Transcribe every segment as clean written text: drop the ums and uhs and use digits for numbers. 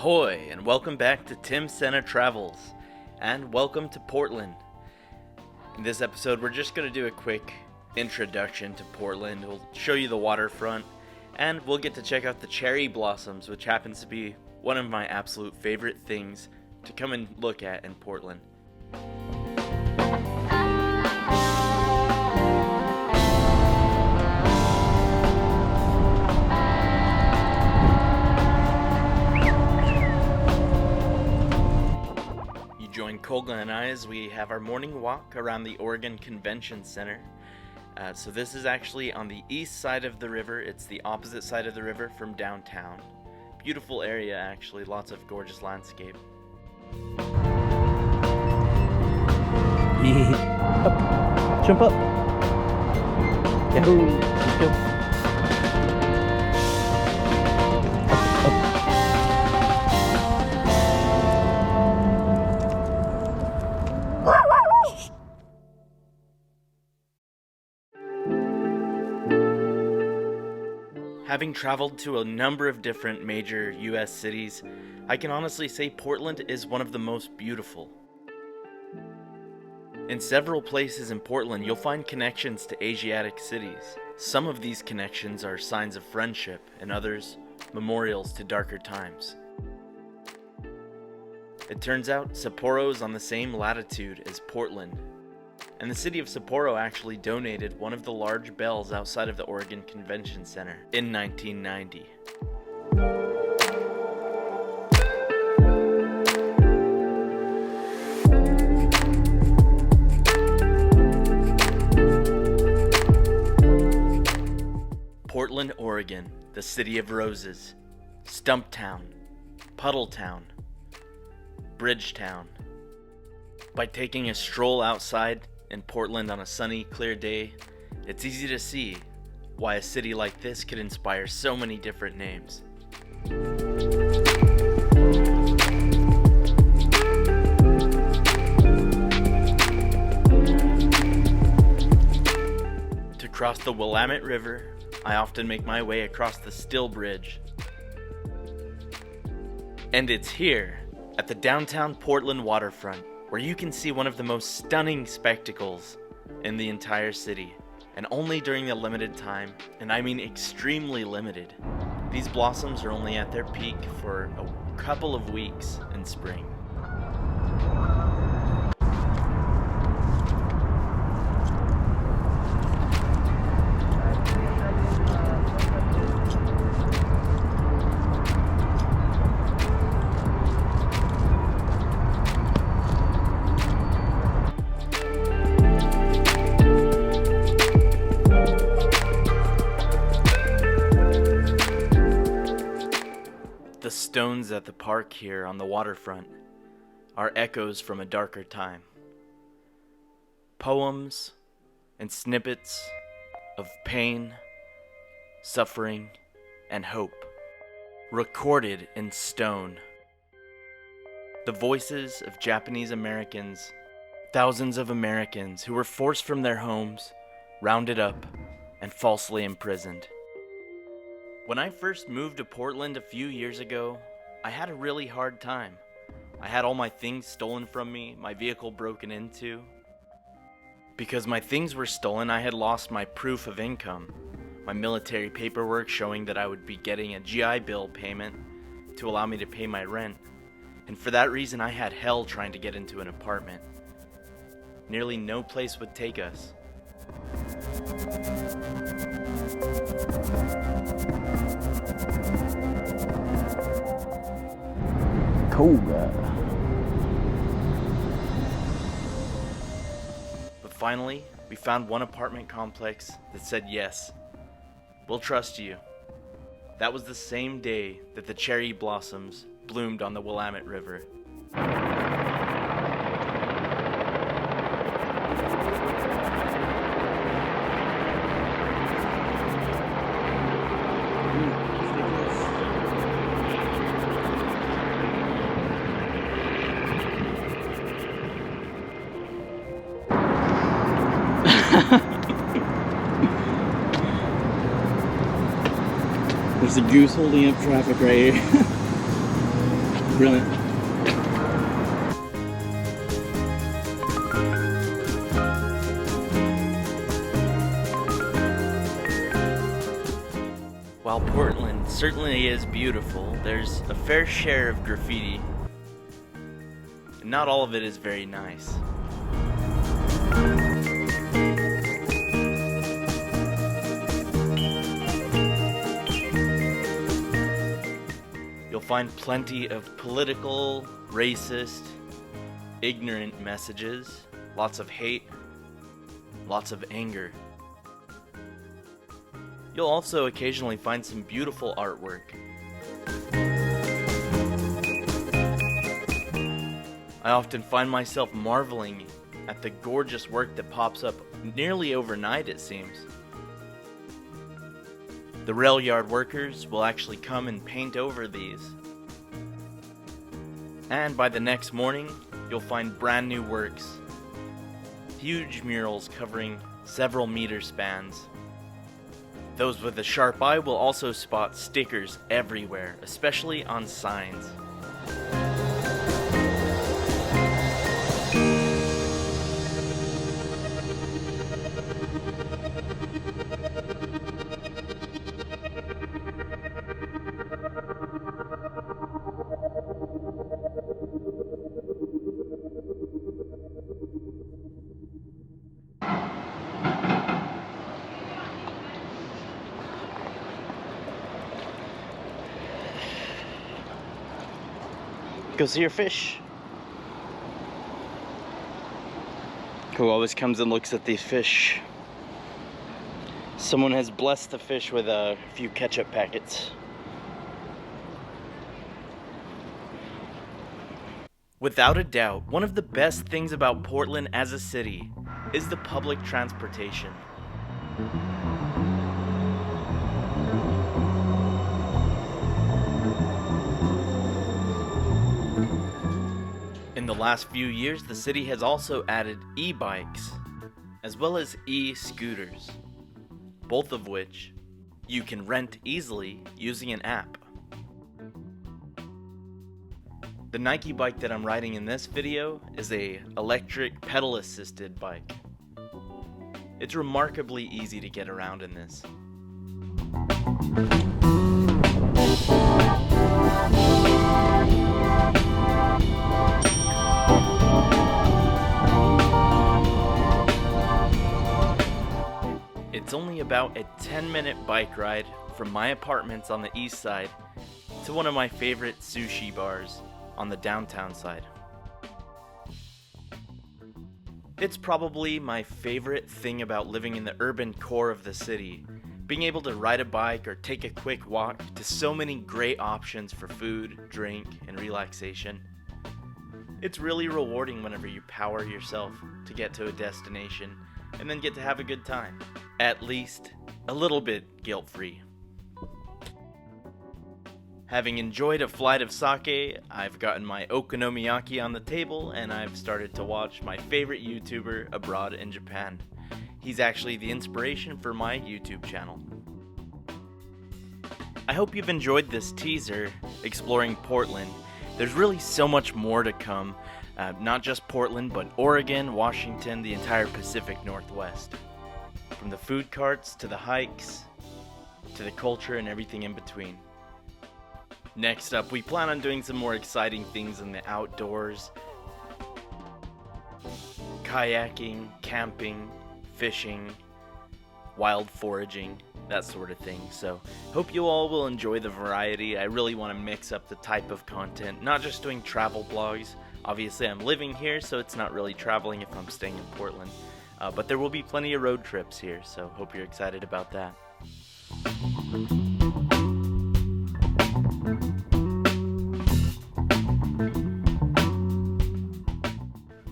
Ahoy, and welcome back to Tim Sena Travels, and welcome to Portland. In this episode, we're just going to do a quick introduction to Portland. We'll show you the waterfront, and we'll get to check out the cherry blossoms, which happens to be one of my absolute favorite things to come and look at in Portland. Join Colga and I as we have our morning walk around the Oregon Convention Center. So this is actually on the east side of the river. It's the opposite side of the river from downtown. Beautiful area, actually. Lots of gorgeous landscape. Up. Jump up. Yahoo! Let's go. Having traveled to a number of different major US cities, I can honestly say Portland is one of the most beautiful. In several places in Portland, you'll find connections to Asiatic cities. Some of these connections are signs of friendship, and others, memorials to darker times. It turns out Sapporo is on the same latitude as Portland, and the city of Sapporo actually donated one of the large bells outside of the Oregon Convention Center in 1990. Portland, Oregon, the city of roses, Stumptown, Puddletown, Bridgetown. By taking a stroll outside in Portland on a sunny, clear day, it's easy to see why a city like this could inspire so many different names. To cross the Willamette River, I often make my way across the Still Bridge. And it's here, at the downtown Portland waterfront, where you can see one of the most stunning spectacles in the entire city, and only during the limited time, and I mean extremely limited. These blossoms are only at their peak for a couple of weeks in spring. The stones at the park here on the waterfront are echoes from a darker time. Poems and snippets of pain, suffering, and hope, recorded in stone. The voices of Japanese Americans, thousands of Americans who were forced from their homes, rounded up, and falsely imprisoned. When I first moved to Portland a few years ago, I had a really hard time. I had all my things stolen from me, my vehicle broken into. Because my things were stolen, I had lost my proof of income, my military paperwork showing that I would be getting a GI Bill payment to allow me to pay my rent. And for that reason, I had hell trying to get into an apartment. Nearly no place would take us. Colga. But finally, we found one apartment complex that said yes. We'll trust you. That was the same day that the cherry blossoms bloomed on the Willamette River. There's a goose holding up traffic right here. Brilliant. While Portland certainly is beautiful, there's a fair share of graffiti, and not all of it is very nice. You'll find plenty of political, racist, ignorant messages, lots of hate, lots of anger. You'll also occasionally find some beautiful artwork. I often find myself marveling at the gorgeous work that pops up nearly overnight, it seems. The rail yard workers will actually come and paint over these. And by the next morning, you'll find brand new works. Huge murals covering several meter spans. Those with a sharp eye will also spot stickers everywhere, especially on signs. Go see your fish. Who always comes and looks at these fish? Someone has blessed the fish with a few ketchup packets. Without a doubt, one of the best things about Portland as a city is the public transportation. In the last few years, the city has also added e-bikes, as well as e-scooters, both of which you can rent easily using an app. The Nike bike that I'm riding in this video is a electric pedal-assisted bike. It's remarkably easy to get around in this. It's only about a 10-minute bike ride from my apartments on the east side to one of my favorite sushi bars on the downtown side. It's probably my favorite thing about living in the urban core of the city, being able to ride a bike or take a quick walk to so many great options for food, drink, and relaxation. It's really rewarding whenever you power yourself to get to a destination and then get to have a good time. At least a little bit guilt-free. Having enjoyed a flight of sake, I've gotten my Okanomiyaki on the table and I've started to watch my favorite YouTuber abroad in Japan. He's actually the inspiration for my YouTube channel. I hope you've enjoyed this teaser exploring Portland. There's really so much more to come, not just Portland, but Oregon, Washington, the entire Pacific Northwest. From the food carts, to the hikes, to the culture and everything in between. Next up, we plan on doing some more exciting things in the outdoors. Kayaking, camping, fishing, wild foraging, that sort of thing. So, hope you all will enjoy the variety. I really want to mix up the type of content, not just doing travel blogs. Obviously, I'm living here, so it's not really traveling if I'm staying in Portland. But there will be plenty of road trips here, so hope you're excited about that.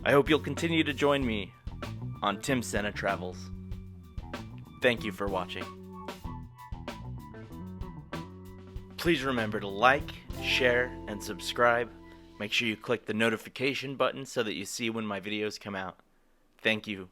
I hope you'll continue to join me on Tim Sena Travels. Thank you for watching. Please remember to like, share, and subscribe. Make sure you click the notification button so that you see when my videos come out. Thank you